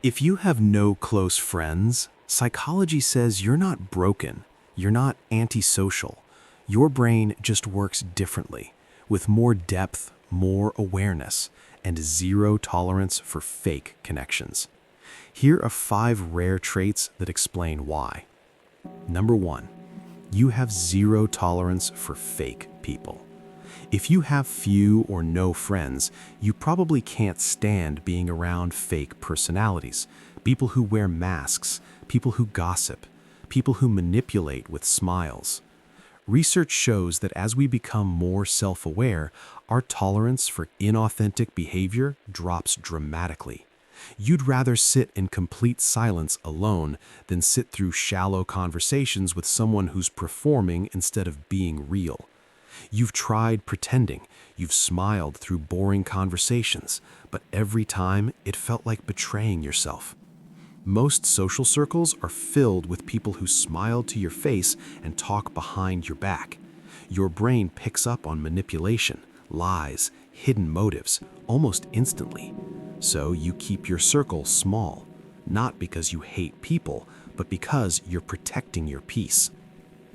If you have no close friends, psychology says you're not broken, you're not antisocial. Your brain just works differently, with more depth, more awareness, and zero tolerance for fake connections. Here are 5 rare traits that explain why. Number 1, you have zero tolerance for fake people. If you have few or no friends, you probably can't stand being around fake personalities, people who wear masks, people who gossip, people who manipulate with smiles. Research shows that as we become more self-aware, our tolerance for inauthentic behavior drops dramatically. You'd rather sit in complete silence alone than sit through shallow conversations with someone who's performing instead of being real. You've tried pretending, you've smiled through boring conversations, but every time it felt like betraying yourself. Most social circles are filled with people who smile to your face and talk behind your back. Your brain picks up on manipulation, lies, hidden motives, almost instantly. So you keep your circle small, not because you hate people, but because you're protecting your peace.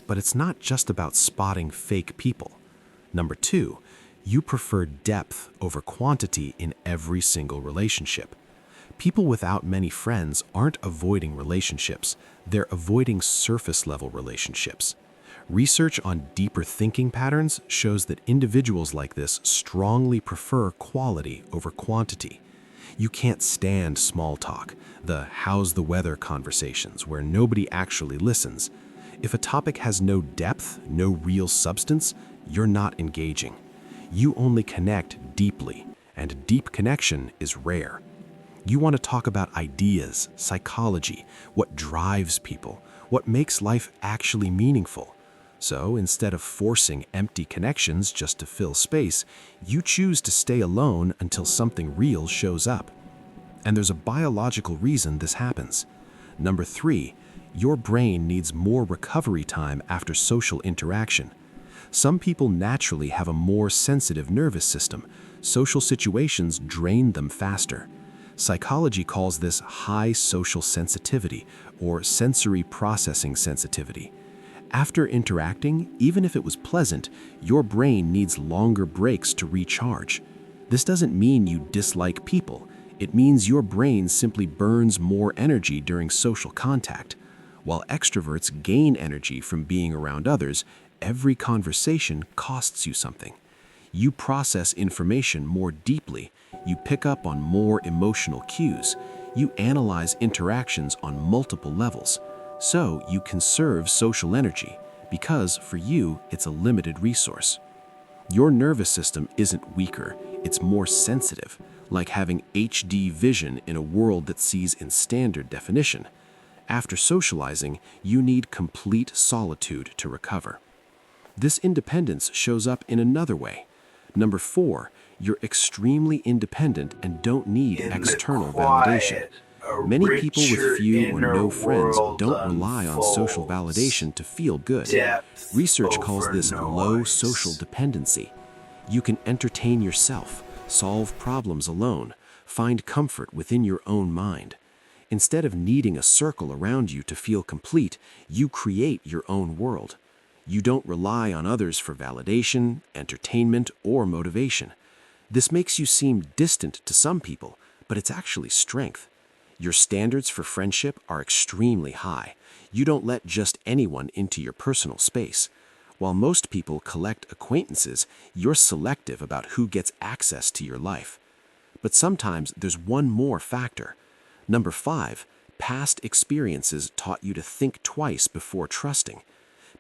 But it's not just about spotting fake people. Number 2, you prefer depth over quantity in every single relationship. People without many friends aren't avoiding relationships, they're avoiding surface-level relationships. Research on deeper thinking patterns shows that individuals like this strongly prefer quality over quantity. You can't stand small talk, the "how's the weather" conversations where nobody actually listens. If a topic has no depth, no real substance, you're not engaging. You only connect deeply, and deep connection is rare. You want to talk about ideas, psychology, what drives people, what makes life actually meaningful. So instead of forcing empty connections just to fill space, you choose to stay alone until something real shows up. And there's a biological reason this happens. Number 3, your brain needs more recovery time after social interaction. Some people naturally have a more sensitive nervous system. Social situations drain them faster. Psychology calls this high social sensitivity or sensory processing sensitivity. After interacting, even if it was pleasant, your brain needs longer breaks to recharge. This doesn't mean you dislike people. It means your brain simply burns more energy during social contact. While extroverts gain energy from being around others, every conversation costs you something. You process information more deeply, you pick up on more emotional cues, you analyze interactions on multiple levels. So you conserve social energy because for you it's a limited resource. Your nervous system isn't weaker, it's more sensitive, like having HD vision in a world that sees in standard definition. After socializing, you need complete solitude to recover. This independence shows up in another way. Number 4, you're extremely independent and don't need external validation. Many people with few or no friends don't rely on social validation to feel good. Research calls this low social dependency. You can entertain yourself, solve problems alone, find comfort within your own mind. Instead of needing a circle around you to feel complete, you create your own world. You don't rely on others for validation, entertainment, or motivation. This makes you seem distant to some people, but it's actually strength. Your standards for friendship are extremely high. You don't let just anyone into your personal space. While most people collect acquaintances, you're selective about who gets access to your life. But sometimes there's one more factor. Number 5, past experiences taught you to think twice before trusting.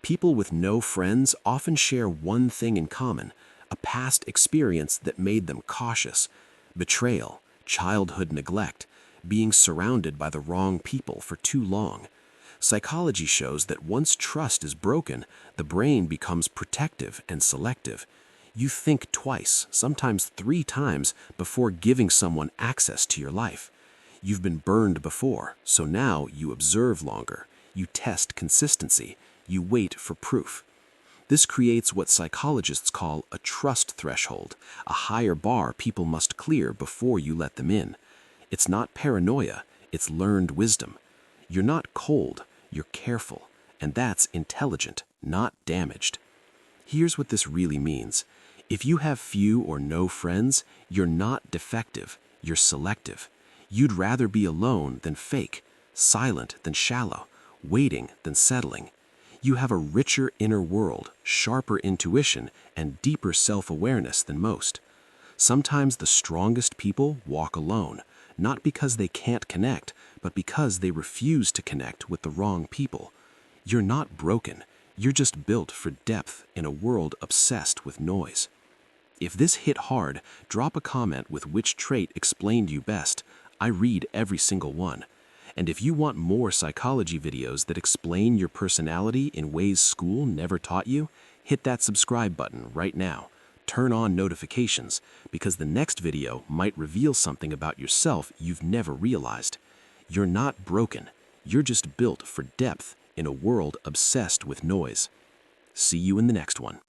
People with no friends often share one thing in common, a past experience that made them cautious. Betrayal, childhood neglect, being surrounded by the wrong people for too long. Psychology shows that once trust is broken, the brain becomes protective and selective. You think twice, sometimes 3 times, before giving someone access to your life. You've been burned before, so now you observe longer. You test consistency. You wait for proof. This creates what psychologists call a trust threshold, a higher bar people must clear before you let them in. It's not paranoia, It's learned wisdom. You're not cold, you're careful, and that's intelligent, not damaged. Here's what this really means. If you have few or no friends, you're not defective, you're selective. You'd rather be alone than fake, silent than shallow, waiting than settling. You have a richer inner world, sharper intuition, and deeper self-awareness than most. Sometimes the strongest people walk alone, not because they can't connect, but because they refuse to connect with the wrong people. You're not broken, you're just built for depth in a world obsessed with noise. If this hit hard, drop a comment with which trait explained you best. I read every single one. And if you want more psychology videos that explain your personality in ways school never taught you, hit that subscribe button right now. Turn on notifications, because the next video might reveal something about yourself you've never realized. You're not broken. You're just built for depth in a world obsessed with noise. See you in the next one.